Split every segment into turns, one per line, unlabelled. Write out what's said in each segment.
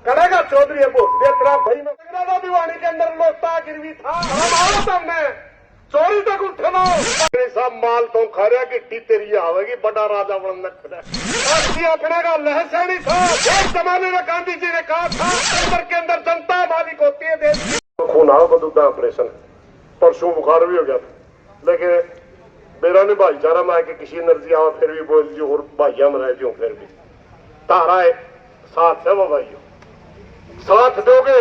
करेगा चौधरी तेरा भाई में दीवानी के अंदर लोटा गिरवी था हमने चोरी तक उठे ना सब माल तो खा रहा गिट्टी तेरी आवेगी बड़ा राजा बन अपने का लहसैनी था। एक जमाने में गांधी जी ने कहा था अंदर के अंदर जनता मालिक होती है देश की। खून आओ बदूदा ऑपरेशन परसों बुखार भी हो गया था लेकिन मेरा नहीं भाईचारा मैं कि किसी एनर्जी आओ फिर भी बोल जी और भाइया में रह जो फिर भी तारा है साथ है वो भाइयों साथ दोगे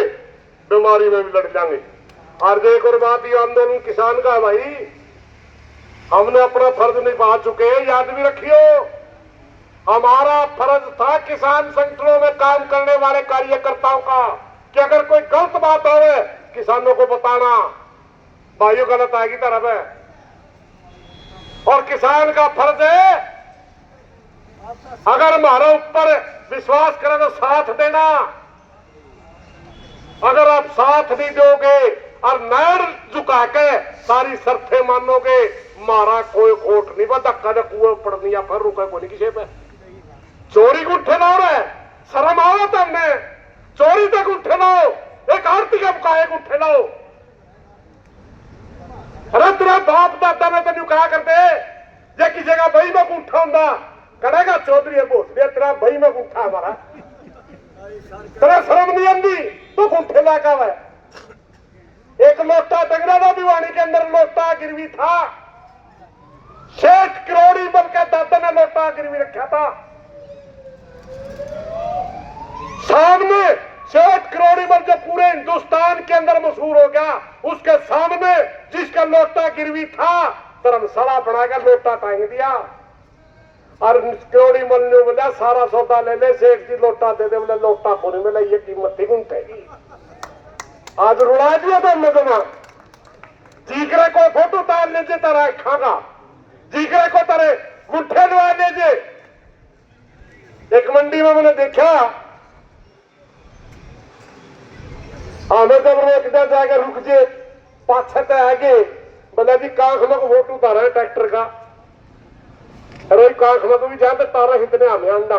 बीमारी में भी लड़ जाएंगे। और एक और बात ये आंदोलन किसान का है भाई हमने अपना फर्ज निभा चुके हैं याद भी रखियो। हमारा फर्ज था किसान संगठनों में काम करने वाले कार्यकर्ताओं का कि अगर कोई गलत बात आवे किसानों को बताना भाइयों गलत आएगी तरफ है और किसान का फर्ज है अगर हमारे ऊपर विश्वास करें तो साथ देना। अगर आप साथ नहीं दोगे और नैर झुका के सारी शर्तें मानोगे मारा कोई खोट नहीं बता कद कुएं पड़नी या फिर रुका कोई किसी पे चोरी को उठे ना रहे शर्म आओ तुमने चोरी तक उठे लो एक आरती का बुकाए उठे लो। अरे तेरा बाप दादा ने तेन कहा करते जे किसी का बही में उठा होंगे करेगा चौधरी तेरा बही में उठा हमारा तेरा शर्म नहीं आती तो उठे लाका है। एक लोटा टंगरा दीवानी के अंदर लोटा गिरवी था शेष करोड़ी बल के दादा ने लोटा गिरवी रखा था सामने शेष करोड़ी बल जो पूरे हिंदुस्तान के अंदर मशहूर हो गया उसके सामने जिसका लोटा गिरवी था धर्मशाला बनाकर लोटा टांग दिया और करोड़ी मल ने बोला सारा सौदा ले ले सेठ जी लोटा दे दे बोले लोटा को नहीं मिला ये कीमत थी उठेगी आज रुला दिया था मदना जीकरे को फोटो उतार लीजिए तारा खागा जीकरे को तारे मुठ्ठे लगा लीजिए। एक मंडी में मैंने देखा हमें जब रोक दिया जाएगा रुक जे पाछे आगे बोला जी कांख में फोटो उतारा है ट्रैक्टर का अरे कांख में तो भी जाते तारा इतने हमें अंडा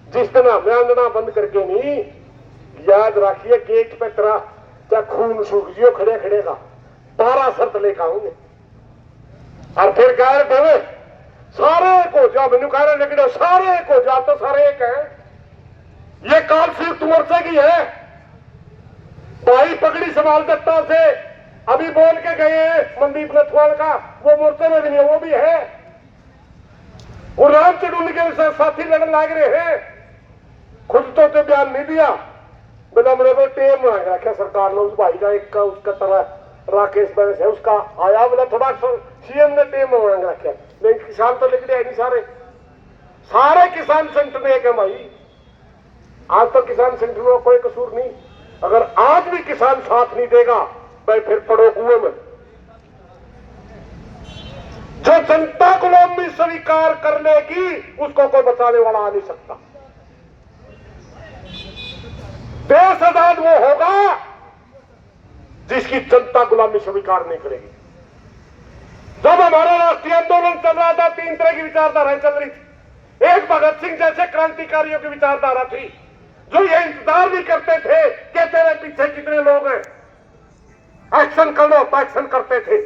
जिस दिन हमें अंडना बंद करके नहीं याद रखिए गेट पे तेरा क्या खून सूख जियो खड़े खड़े का तारा शर्त लेकर आऊंगे और फिर कह रहे सारे को जाओ मैंने कह रहे लेकिन सारे को जाओ तो सारे एक है ये काल सिर्फ मोर्चे की है भाई पगड़ी संभाल दत्ता से अभी बोल के गए मनदीप नथवाल का वो मोर्चे में भी नहीं वो भी है और राम चढ़ून के साथी लड़ने लाग रहे हैं खुद तो बयान नहीं दिया बोला मेरे को टेम रखा सरकार ने उस भाई का एक का उसका तरह राकेश बैस है उसका आया बोला थोड़ा सीएम ने टेम मांग रखा लेकिन किसान तो लिख रहे नहीं सारे सारे किसान संगठन एक है भाई आज तो किसान संगठन में कोई कसूर नहीं अगर आज भी किसान साथ नहीं देगा भाई फिर पड़ो कुएं में। जो जनता गुलामी स्वीकार कर लेगी उसको कोई बचाने वाला आ नहीं सकता। देश आजाद वो होगा जिसकी जनता गुलामी स्वीकार नहीं करेगी। जब हमारा राष्ट्रीय आंदोलन चल रहा था 3 तरह की विचारधाराएं चल रही थी। एक भगत सिंह जैसे क्रांतिकारियों की विचारधारा थी जो ये इंतजार भी करते थे कि तेरे पीछे कितने लोग हैं एक्शन करना होता एक्शन करते थे।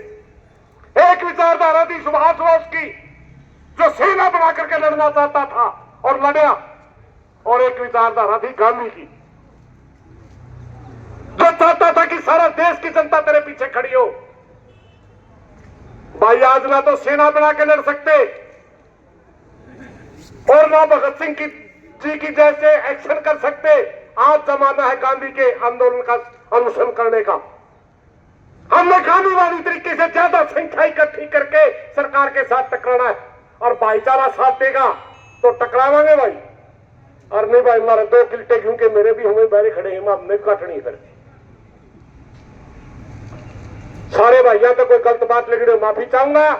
एक विचारधारा थी सुभाष बोस की जो सेना बना करके लड़ना चाहता था और लड़ा और एक विचारधारा थी गांधी की जो चाहता था कि सारा देश की जनता तेरे पीछे खड़ी हो। भाई आज ना तो सेना बना के लड़ सकते और ना भगत सिंह जी की जैसे एक्शन कर सकते। आज जमाना है गांधी के आंदोलन का अनुसरण करने का। हमने गांधीवादी तरीके से ज्यादा संख्या इकट्ठी करके सरकार के साथ टकराना है और भाईचारा साथ देगा तो टकरावांगे भाई और नहीं भाई हमारे 2 किल्टे क्योंकि मेरे भी हमें बैरे खड़े हैं हमने काटनी फिर सारे भाइयों तो कोई गलत बात लगी हो माफी चाहूंगा।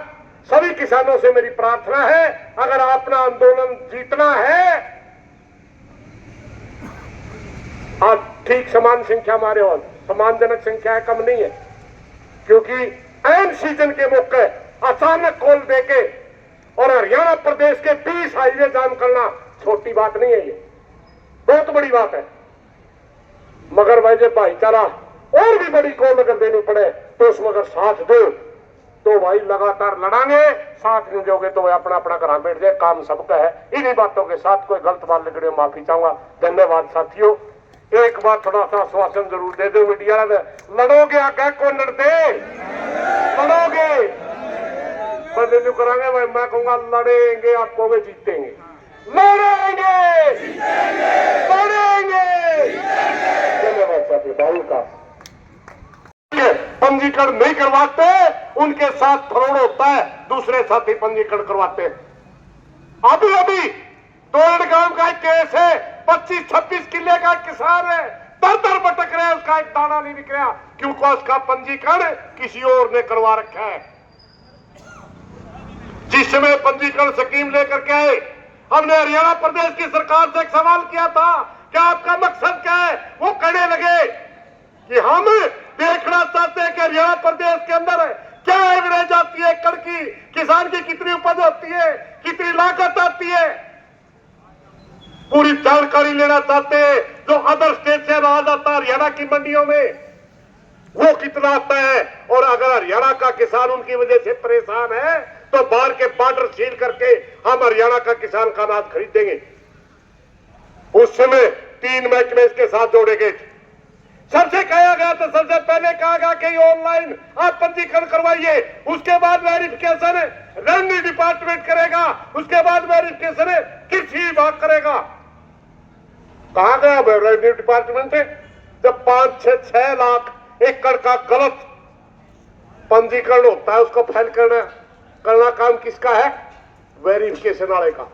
सभी किसानों से मेरी प्रार्थना है अगर अपना आंदोलन जीतना है आज ठीक समान संख्या हमारे और सम्मानजनक संख्या है कम नहीं है क्योंकि एन सीजन के मौके अचानक कॉल देके और हरियाणा प्रदेश के 20 हाईवे जाम करना छोटी बात नहीं है ये बहुत बड़ी बात है। मगर भाई जब भाईचारा और भी बड़ी कौन अगर देनी पड़े तो उसमें अगर साथ दो तो भाई लगातार लड़ांगे, साथ नहीं दोगे तो भाई अपना अपना घर बैठ जाए, काम सबका है। इन्हीं बातों के साथ कोई गलत बात निकले माफी चाहूंगा। धन्यवाद साथियों। एक बात थोड़ा सा आश्वासन जरूर दे दो मीडिया में, लड़ोगे आगे कौन लड़ते, लड़ोगे बंदे जो करांगे भाई, मैं कहूंगा लड़ेंगे आपको वे जीतेंगे, लड़ेंगे लड़ेंगे। धन्यवाद साथी बाबू का। पंजीकरण नहीं करवाते उनके साथ फ्रॉड होता है, दूसरे साथी पंजीकरण करवाते हैं। अभी अभी तोरण गांव का एक केस है, 25-26 किले का किसान है, दर दर भटक रहा है, उसका एक दाना नहीं निकला क्योंकि उसका पंजीकरण किसी और ने करवा रखा है। जिस समय पंजीकरण स्कीम लेकर के आए, हमने हरियाणा प्रदेश की सरकार से एक सवाल किया था कि आपका मकसद क्या है। वो कहने लगे कि हम देखना चाहते हैं कि हरियाणा प्रदेश के अंदर क्या एवरेज आती है एकड़ की, किसान की कितनी उपज होती है, कितनी लागत आती है, पूरी जानकारी लेना चाहते हैं। जो अदर स्टेट से अनाज आता है हरियाणा की मंडियों में वो कितना आता है, और अगर हरियाणा का किसान उनकी वजह से परेशान है तो बाहर के बॉर्डर सील करके हम हरियाणा का किसान का अनाज खरीदेंगे। उस समय 3 महकमे इसके साथ जोड़े गए थे। सबसे कहा गया तो सबसे पहले कहा गया कि ऑनलाइन आप पंजीकरण करवाइए, उसके बाद वेरिफिकेशन रेवेन्यू डिपार्टमेंट करेगा, उसके बाद वेरिफिकेशन कृषि विभाग करेगा। कहा गया रेवेन्यू डिपार्टमेंट है, जब 5-6 लाख एकड़ का गलत पंजीकरण होता है उसको फाइल करना काम किसका है, वेरिफिकेशन वाले का।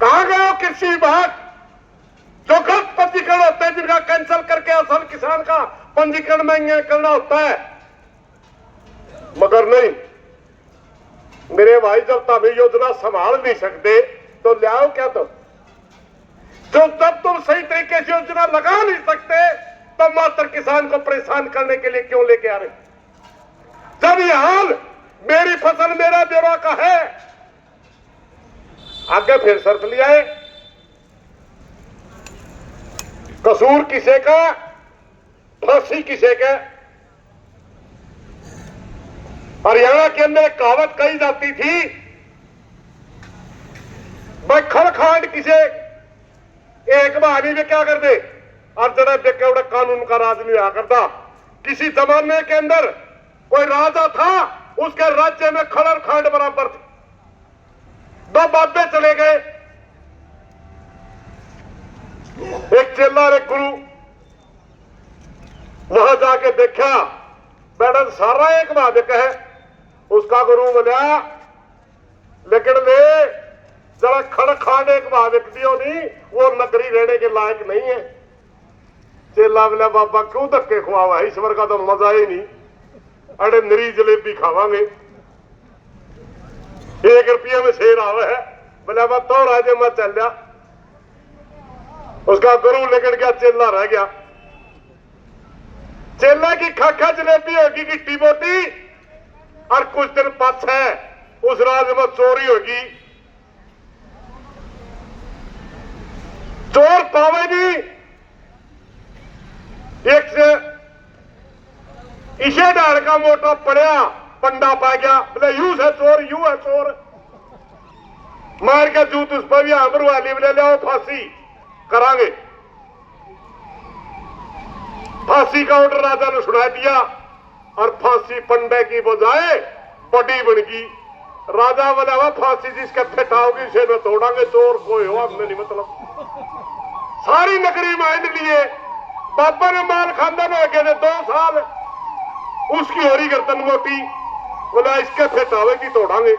कहा गया कृषि विभाग, जो गलत पंजीकरण होते हैं जिनका कैंसिल करके असल किसान का पंजीकरण में करना होता है। मगर नहीं मेरे भाई, जब तब योजना संभाल नहीं सकते तो ले आओ क्या, तो जब तुम सही तरीके से योजना लगा नहीं सकते तब मात्र किसान को परेशान करने के लिए क्यों लेके आ रहे। जब ये हाल मेरी फसल मेरा ब्यौरा का है, आगे फिर शर्त लिया है, कसूर किसे का, फांसी किसे का। हरियाणा के अंदर एक कहावत कही जाती थी, भाई खड़खांड किसे एक बहानी में क्या कर दे, और जरा देखे उड़ा कानून का राज नहीं हुआ करता। किसी जमाने के अंदर कोई राजा था, उसके राज्य में खड़खांड बराबर थे। 2 बाबे चले गए, एक चेला और एक गुरु। वहां जाके देखा बेटा सारा एक बाधक है। उसका गुरु बोला लेकिन ले जरा खड़खांड एक बाधक दियो नहीं, वो नगरी रहने के लायक नहीं है। चेला बोला बाबा क्यों धक्के खुआवा, ईश्वर का तो मजा ही नहीं, अरे नरी जलेबी खावांगे, 1 रुपये में शेर आवे है। बोला बा तो राजे मैं चल लिया। उसका गुरु लेकर गया, चेला रह गया। चेला की खाखा जलेबी होगी गिट्टी बोटी, और कुछ दिन पाछे उस राज में चोरी होगी। चोर पावेगी एक से इसे डाल का मोटा पड़िया, पंडा पा गया, बोले यू है चोर, यू है चोर। मार के जूत उस पर भी आमरू वाली बोले ले आओ फांसी करांगे। फांसी का ऑर्डर राजा ने सुना दिया, और फांसी पंडे की बजाय बड़ी बन गई। राजा बोला वह फांसी जिसके फेटाओगी उसे न तोड़ांगे, चोर कोई हो हमने नहीं मतलब। सारी नगरी मान लिए, बाबा ने माल खानदान हो गए 2 साल, उसकी होरी गर्दन मोटी, बोला इसके फेटावेगी तोड़ांगे।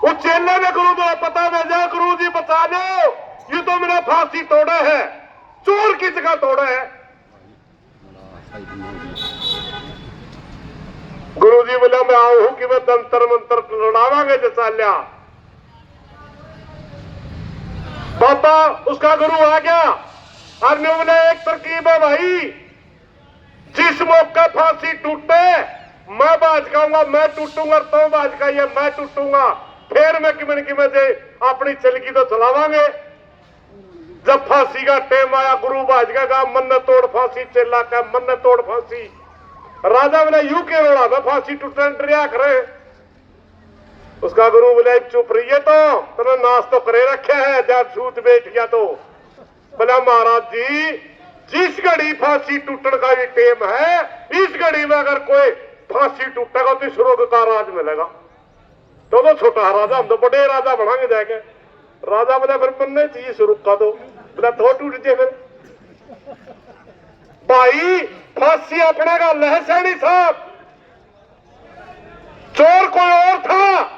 वो चेले ने गुरु को पता भेजा, गुरु जी बता दो, ये तो मेरा फांसी तोड़ा है, चोर की जगह तोड़ा है। गुरु जी बोला मैं आऊ हूं कि मैं तंत्र मंत्र लड़ावांगे जैसा लिया। बाबा उसका गुरु आ गया, और ने बोला एक तरकीब है भाई, जिस मौके फांसी टूटे मैं बाज खाऊंगा, मैं टूटूंगा तो बाज खाइए, मैं टूटूंगा फिर मैं किमें से अपनी चलगी तो चलावांगे। जब फांसी का टेम आया गुरु बाज का मन्नत तोड़ फांसी, चेला का मन्नत तोड़ फांसी। राजा बोले यूं के रोड़ा था फांसी टूटन डरिया करे। उसका गुरु बोले चुप रहिए तो तुमने नाश तो करे रखे है जब छूत बैठ गया तो। बोला महाराज जी जिस घड़ी फांसी टूटने का भी टेम है, इस घड़ी में अगर कोई फांसी टूटेगा तो स्वर्ग का राज मिलेगा। तो छोटा राजा, हम तो बड़े राजा बनाएंगे जाके। राजा बोला फिर बनने चाहिए स्वर्ग का तो। बोला तो टूट जाए फिर। भाई फांसी अपने का लहसैनी साहब, चोर कोई और था।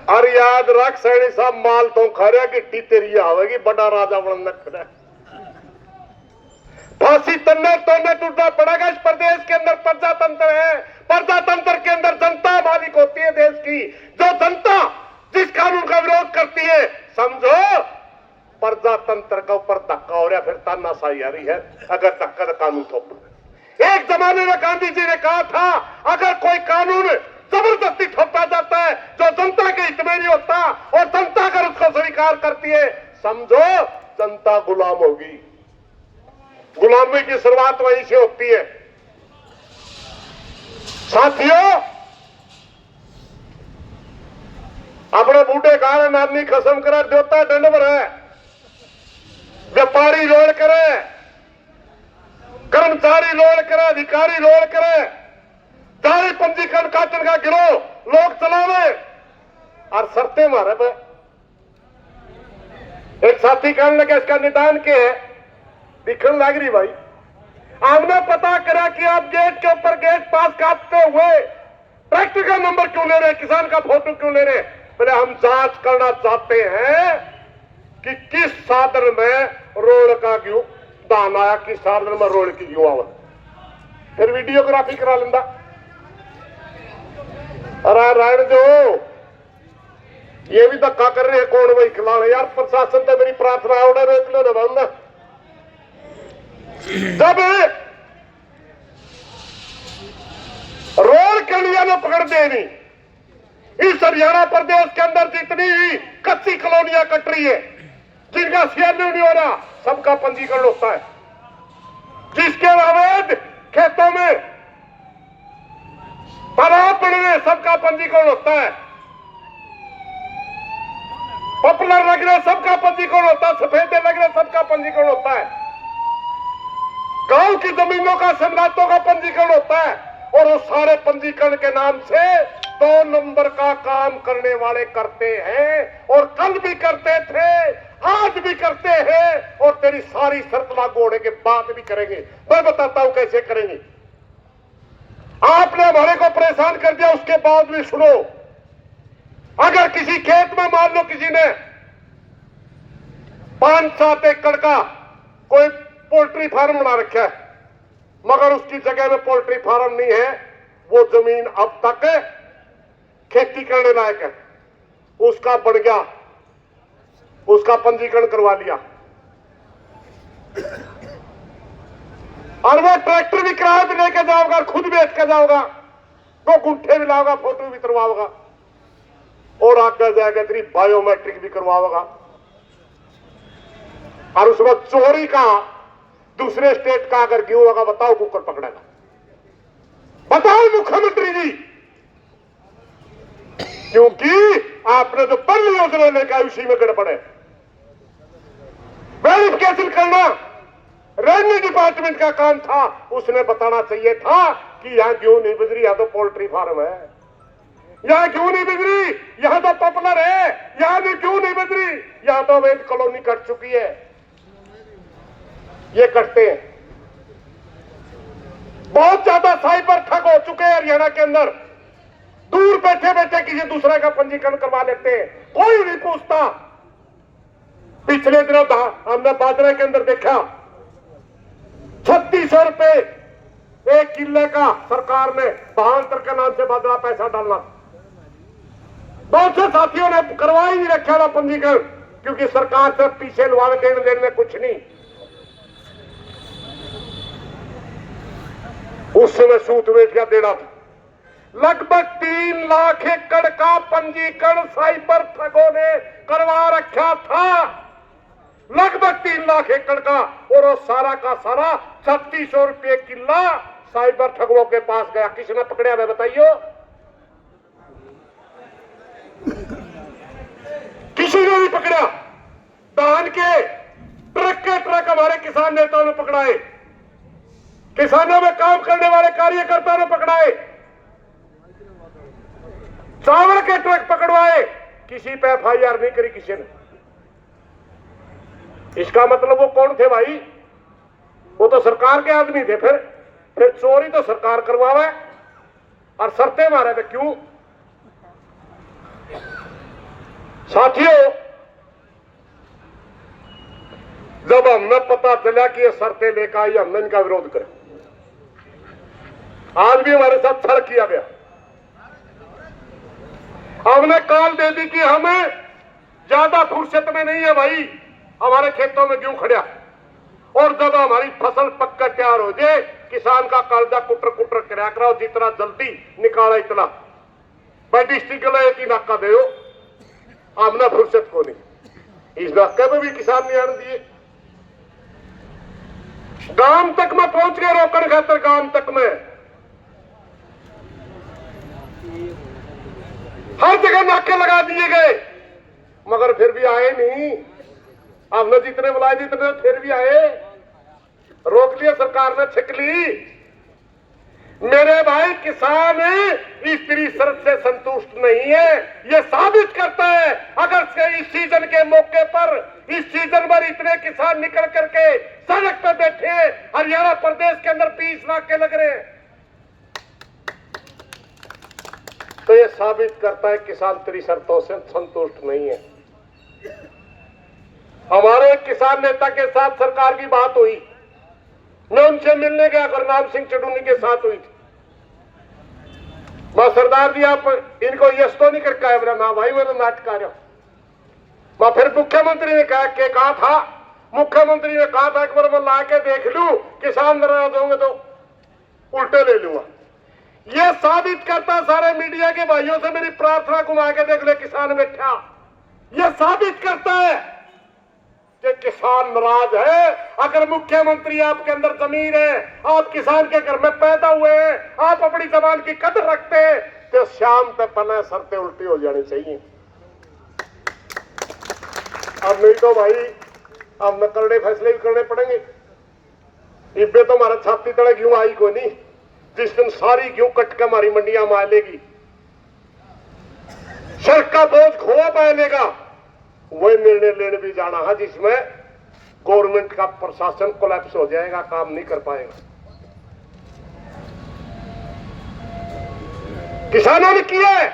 और याद रख सैनी साहब माल तो खा रहा गिट्टी तेरी आवेगी, बड़ा राजा बनना खड़ा। फांसी तन्ने तोड़ने टूटना पड़ेगा। इस प्रदेश के अंदर प्रजातंत्र है, प्रजातंत्र के अंदर जनता मालिक होती है देश की। जो जनता जिस कानून का विरोध करती है, समझो प्रजातंत्र का ऊपर धक्का हो रहा, फिर तानाशाही आ रही है। अगर धक्का तो कानून थोप। एक जमाने में गांधी जी ने कहा था अगर कोई कानून जबरदस्ती थोपा जाता है जो जनता के हित में नहीं होता और जनता अगर उसको स्वीकार करती है, समझो जनता गुलाम होगी। गुलामी की शुरुआत वहीं से होती है। साथियों, अपने बूढ़े कारण आदमी खसम करे, देवता डंडवर है, व्यापारी लोड़ करे, कर्मचारी लोड़ करे, अधिकारी लोड़ करे, जारी पंजीकरण काटने का गिरोह लोग चलावे और शर्तें मारे पे। एक साथी कहने लगे इसका निदान के है, दिखने लग रही भाई। हमने पता करा कि आप गेट के ऊपर गेट पास काटते हुए ट्रैक्टर का नंबर क्यों ले रहे, किसान का फोटो क्यों ले रहे। बोले हम जांच करना चाहते हैं कि किस साधन में रोड का क्यों दान आया, किस साधन में रोड की क्यों आवा। फिर वीडियोग्राफी करा लेंदा। अरे रायण जो ये भी धक्का कर रहे हैं, कौन वही खिलाने यार। प्रशासन तो मेरी प्रार्थना है उन्हें रोक लो ना बंदा। जब रोड के लिए ने पकड़ देनी, इस हरियाणा प्रदेश के अंदर जितनी भी कच्ची कॉलोनियां कट रही है, जिनका सीएलयू नहीं हो रहा, सबका पंजीकरण होता है। जिसके अवैध खेतों में तालाब पड़े, सबका पंजीकरण होता है। पॉपुलर लग रहे सबका पंजीकरण होता है, सफेदे लग रहे सबका पंजीकरण होता है। गांव की जमीनों का सम्राटों का पंजीकरण होता है। और वो सारे पंजीकरण के नाम से 2 नंबर का काम करने वाले करते हैं, और कल भी करते थे, आज भी करते हैं, और तेरी सारी शर्त लागू होने के बाद भी करेंगे। मैं बताता हूं कैसे करेंगे। आपने हमारे को परेशान कर दिया, उसके बाद भी सुनो। अगर किसी खेत में मान लो किसी ने 5-7 एकड़ का कोई पोल्ट्री फार्म बना रखा है, मगर उसकी जगह में पोल्ट्री फार्म नहीं है, वो जमीन अब तक खेती करने लायक है, उसका बढ़ गया, उसका पंजीकरण करवा लिया, और वो ट्रैक्टर भी किराए पे लेके जाओगा, खुद बेच के जाओगा, तो गुंठे भी लाओगा, फोटो भी करवाओगा, और आगे जाएगा तेरी बायोमेट्रिक भी करवाओगा। और उसमें चोरी का दूसरे स्टेट का अगर क्यों होगा बताओ, कुकर पकड़ेगा। बताओ मुख्यमंत्री जी, क्योंकि आपने जो पहली योजना लेकर उसी में गड़बड़ है। वेरिफिकेशन करना रेवेन्यू डिपार्टमेंट का काम था, उसने बताना चाहिए था कि यहां क्यों नहीं बिजली, यहां तो पोल्ट्री फार्म है, यहां क्यों नहीं बिजली, यहां तो पॉपुलर है, यहां भी क्यों नहीं बिजली, यहां तो अवैध कॉलोनी कट चुकी है। ये करते हैं। बहुत ज्यादा साइबर ठग हो चुके हैं हरियाणा के अंदर। दूर बैठे बैठे किसी दूसरे का पंजीकरण करवा लेते हैं, कोई नहीं पूछता। पिछले दिनों हमने बाजरे के अंदर देखा 3600 रुपए 1 किले का सरकार ने भावांतर के नाम से बाजरा पैसा डालना। बहुत से साथियों ने करवा ही नहीं रखा था पंजीकरण, क्योंकि सरकार से पीछे लुआवे देने देने में कुछ नहीं। उस समय सूत बेच का देना था। लगभग 3 लाख एकड़ का पंजीकरण साइबर ठगों ने करवा रखा था। 3 लाख एकड़ का, और वो सारा का सारा 3600 रुपये किला साइबर ठगों के पास गया। किसने पकड़ा है बताइयो? किसी ने नहीं पकड़ा। धान के ट्रक हमारे किसान नेताओं ने पकड़ाए, किसानों में काम करने वाले कार्यकर्ताओं ने पकड़ाए, चावल के ट्रक पकड़वाए, किसी पे FIR नहीं करी किसी ने। इसका मतलब वो कौन थे भाई? वो तो सरकार के आदमी थे। फिर चोरी तो सरकार करवावे और शर्तें मारे थे। क्यों? साथियों, जब हमें पता चला कि ये शर्तें लेकर आई, हमने इनका विरोध करा। आज भी हमारे साथ छल किया गया। हमने कॉल दे दी कि हमें ज्यादा फुर्सत में नहीं है भाई, हमारे खेतों में गेहूं खड़ा, और जब हमारी फसल पककर तैयार हो जाए, किसान का कालजा कुटर कुटर कराया कराओ, जितना जल्दी निकाला इतना। भाई डिस्ट्रिक्ट को एक ही नाका दे, हमने फुर्सत को नहीं। इस नाके में भी किसान नहीं आने दिए। गांव तक में पहुंच गए रोकने खातर, गांव तक में हर जगह नाके लगा दिए गए, मगर फिर भी आए नहीं। हमने जितने बुलाए जितने, फिर भी आए। रोक लिया सरकार ने, छिक ली। मेरे भाई, किसान इस तीसरी शर्त से संतुष्ट नहीं है। यह साबित करता है, अगर से इस सीजन के मौके पर, इस सीजन पर इतने किसान निकल करके सड़क पर बैठे हैं, हरियाणा प्रदेश के अंदर 20 नाके लग रहे हैं, तो यह साबित करता है किसान तेरी शर्तों से संतुष्ट नहीं है। हमारे एक किसान नेता के साथ सरकार की बात हुई, मैं उनसे मिलने गया, गुरनाम सिंह चडूनी के साथ हुई थी। मैं सरदार जी आप इनको यश तो नहीं करके आए? बोला ना भाई, मैं तो नाटक आ रहा हूं। मैं फिर मुख्यमंत्री ने कहा था, मुख्यमंत्री ने कहा था एक बार मैं ला के देख लूं, किसान नाराज होंगे तो उल्टे ले लूंगा। यह साबित करता, सारे मीडिया के भाइयों से मेरी प्रार्थना घुमा के देख ले किसान बैठा, यह साबित करता है कि किसान नाराज है। अगर मुख्यमंत्री आपके अंदर जमीन है, आप किसान के घर में पैदा हुए हैं, आप अपनी जबान की कदर रखते हैं, तो शाम तक पहले शर्तें उल्टी हो जानी चाहिए। अब नहीं तो भाई, अब न करने फैसले भी करने पड़ेंगे। इब्बे तो हमारा छाती तले गेहूं आई को नहीं, जिस दिन सारी गेहूं कट के हमारी मंडियां में आ लेगी, सड़क का बोझ खोआ पाएगा, वही निर्णय लेने भी जाना है जिसमें गवर्नमेंट का प्रशासन कोलैप्स हो जाएगा, काम नहीं कर पाएगा। किसानों ने किया है,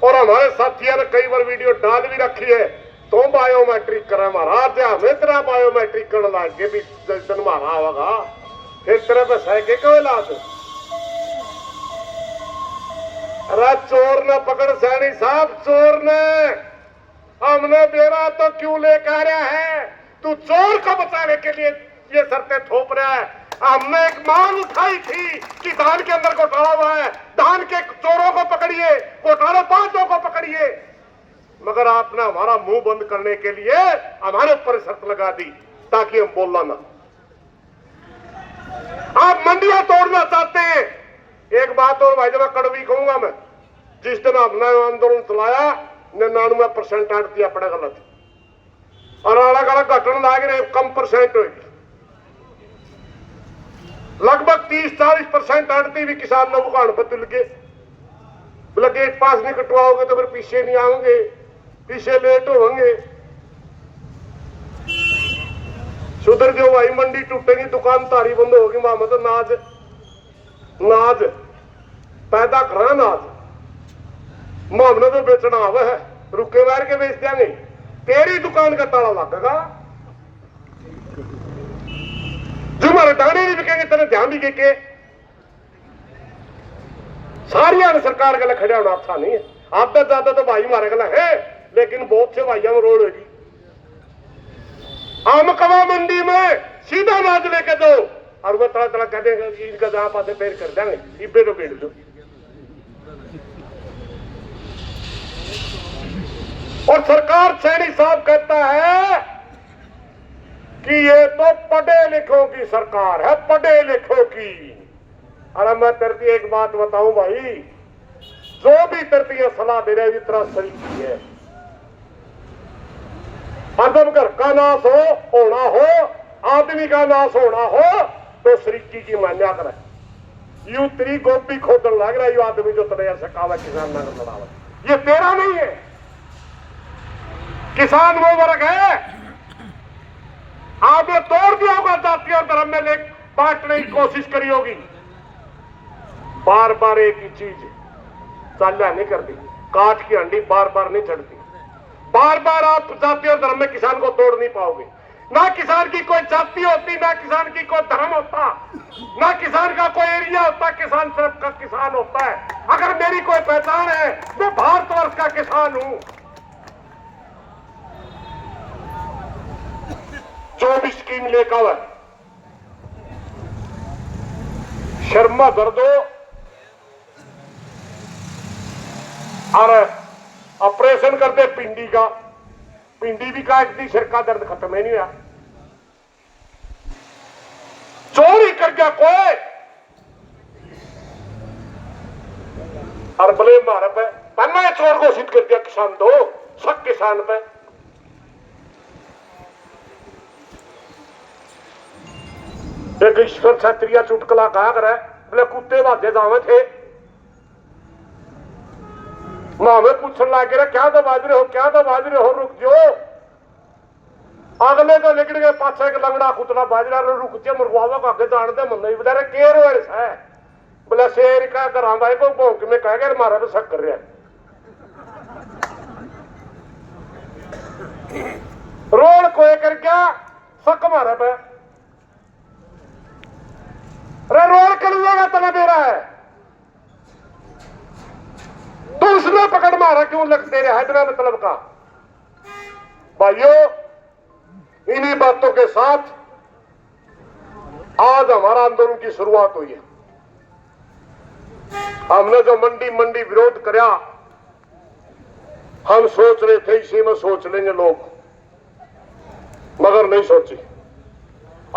और हमारे साथियों ने कई बार वीडियो डाल भी रखी है। तो बायोमेट्रिक करा महाराज, हमें तेरा बायोमेट्रिक करने लग गए भी, जिस दिन मारा होगा फिर तेरे पे सह क्यों इलाज। अरे चोर ने पकड़ सैनी साहब, चोर ने हमने बेरा तो क्यों लेकर आया है? तू चोर को बचाने के लिए ये शर्तें थोप रहा है। हमने एक मांग उठाई थी कि धान के अंदर घोटाला हुआ है, धान के चोरों को पकड़िए, घोटालेबाजों को पकड़िए, मगर आपने हमारा मुंह बंद करने के लिए हमारे ऊपर शर्त लगा दी ताकि हम बोलना ना। आप मंडियां तोड़ना चाहते हैं। एक बात और भाई, जब कड़वी कहूंगा मैं, जिस दिन हमने आंदोलन चलाया 99% आड़ती अपने गलत, और अलग अलग घटन लाग रहे कम परसेंट होगी। लगभग 30-40% आड़ती भी किसान लोग भुगतान पर लगे। बोला गेट पास नहीं कटवाओगे तो फिर पीछे नहीं आओगे, पीछे लेट होंगे। सुधर जो भाई, मंडी टूटेगी, दुकानदारी बंद होगी, मामा तो नाज पैदा करा, नाज मामले तो बेचना आवा है, रुके मार के बेच देंगे, तेरी दुकान का ताला लगेगा। जो हमारे दाने नहीं बिकेंगे तेरे ध्यान भी के सारिया ने सरकार के लिए खड़ा होना अच्छा नहीं है। आप ज्यादा तो भाई हमारे गला है, लेकिन बहुत से भाइयों में रोड होगी। आम कवा मंडी में सीधा नाज लेके दो, और वो तड़ा तड़ा कह देंगे इनका जहां पासे पैर कर देंगे, इब्बे तो पेड़ दो। और सरकार सैनी साहब कहता है पढ़े लिखों की सरकार है, पढ़े लिखों की। अरे मैं तेरे को एक बात बताऊं भाई, जो भी तेरे को सलाह दे रहे इतना सही है। अदम घर का नाश होना हो, आदमी का नाश होना हो तो शरीकी की मान्या करे। यू तेरी गोभी खोदन लग रहा है, यू आदमी जो तेरे ऐसे कावा किसान ना लड़ावा, ये तेरा नहीं है। किसान वो वर्ग है, आपने तोड़ दिया होगा जाति और धर्म में ले बांटने की कोशिश करी होगी। बार बार एक ही चीज चाल्या नहीं करती, काट की हंडी बार बार नहीं चढ़ती। बार बार आप जाति और धर्म में किसान को तोड़ नहीं पाओगे। ना किसान की कोई जाति होती, ना किसान की कोई धर्म होता, ना किसान का कोई एरिया होता। किसान सिर्फ का किसान होता है। अगर मेरी कोई पहचान है, मैं भारतवर्ष का किसान हूं। जो भी स्कीम लेकर है, शर्मा कर दो और ऑपरेशन कर दे पिंडी का, पिंडी भी का इतनी सिर का दर्द खत्म ही नहीं हुआ। चोरी कर गया कोई और ब्लेम मारा पे, पन्ना चोर घोषित कर दिया किसान दो सब किसान पे। एक ईश्वर क्षत्रिय चुटकला कहा करे, बोले कुत्ते बाजे जावे थे, मामे पूछने लगे रहे क्या तो बाज रहे हो, क्या तो बाज रहे हो, रुक जो। अगले तो निकल गए पाछे एक लंगड़ा कुतला बाज रहा, रुक जे मुर्गवावा का आगे जान दे मन नहीं बता रहे केर है। बोले शेर का घर भाई को भौंक में कह गया मारा तो शक कर रहा है। रोड कोई कर क्या शक मारा पे, अरे रोड कर लिएगा तना दे रहा है तो उसने पकड़ मारा क्यों लगते रहे है बिना मतलब का। भाइयों, इन्हीं बातों के साथ आज हमारा आंदोलन की शुरुआत हुई है। हमने जो मंडी मंडी विरोध कराया, हम सोच रहे थे इसी में सोच लेंगे लोग, मगर नहीं सोची।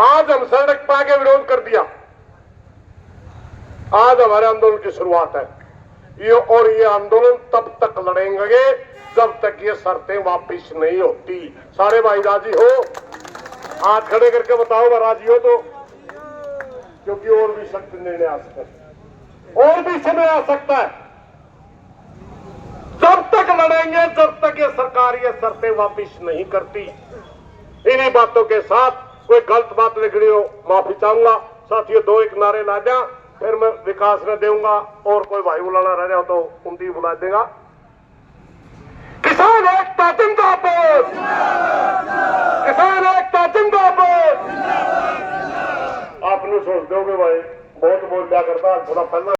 आज हम सड़क पर आके विरोध कर दिया। आज हमारे आंदोलन की शुरुआत है ये आंदोलन तब तक लड़ेंगे जब तक ये शर्तें वापिस नहीं होती। सारे भाई राजी हो? हाथ खड़े करके बताओ राजी हो तो, क्योंकि और भी सख्त निर्णय आ सकता है, और भी समय आ सकता है। जब तक लड़ेंगे जब तक ये सरकार ये शर्तें वापिस नहीं करती। इन्हीं बातों के साथ कोई गलत बात निकली हो माफी चाहूंगा। साथियों, दो एक नारे ला दिया, फिर मैं विकास में दूंगा, और कोई भाई बुलाना रह जाओ तो उनकी बुला देगा। किसान एकता जिंदाबाद, किसान एकता जिंदाबाद। आप लोग सोच दोगे भाई बहुत बोल दिया करता, थोड़ा पहले